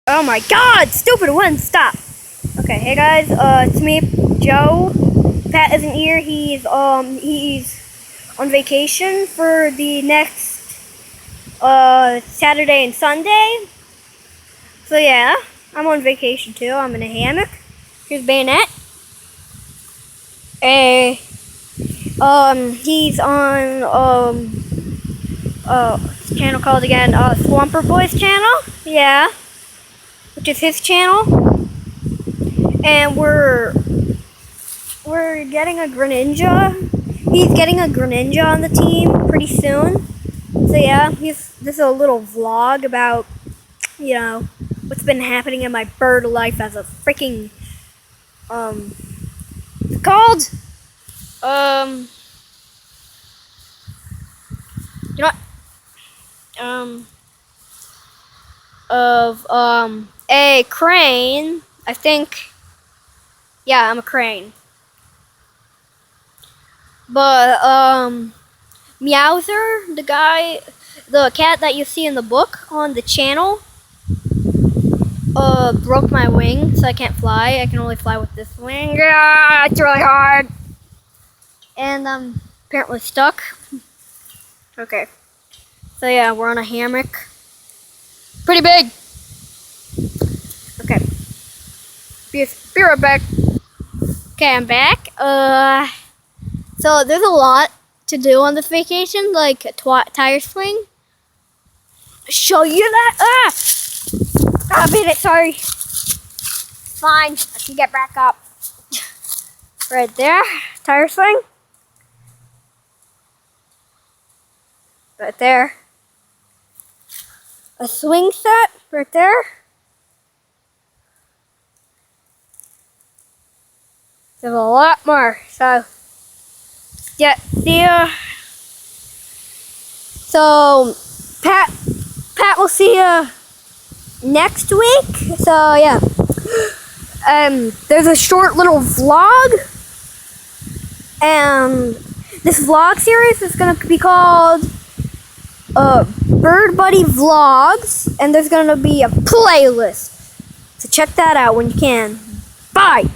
Oh my god, stupid one, stop. Okay, hey guys, it's me, Joe. Pat isn't here, he's on vacation for the next, Saturday and Sunday. So yeah, I'm on vacation too, I'm in a hammock. Here's Bayonet. He's on, his channel called again, Swamper Boys channel, yeah. Which is his channel. And we're getting a Greninja. He's getting a Greninja on the team pretty soon. So yeah, this is a little vlog about, what's been happening in my bird life as a freaking, it's called, you know what? Of, a crane, I think. Yeah, I'm a crane. But, Meowser, the cat that you see in the book on the channel, broke my wing, so I can't fly. I can only fly with this wing. Ah, it's really hard. And I'm apparently stuck. Okay. So yeah, we're on a hammock. Pretty big. Okay. Be right back. Okay, I'm back. So there's a lot to do on this vacation, like a tire swing. Show you that. I beat it. Sorry. Fine. I can get back up. Right there, tire swing. Right there. A swing set. Right there. There's a lot more. So. Yeah, see ya. So, Pat will see ya next week. So, yeah. There's a short little vlog. And this vlog series is going to be called Bird Buddy Vlogs. And there's going to be a playlist. So check that out when you can. Bye!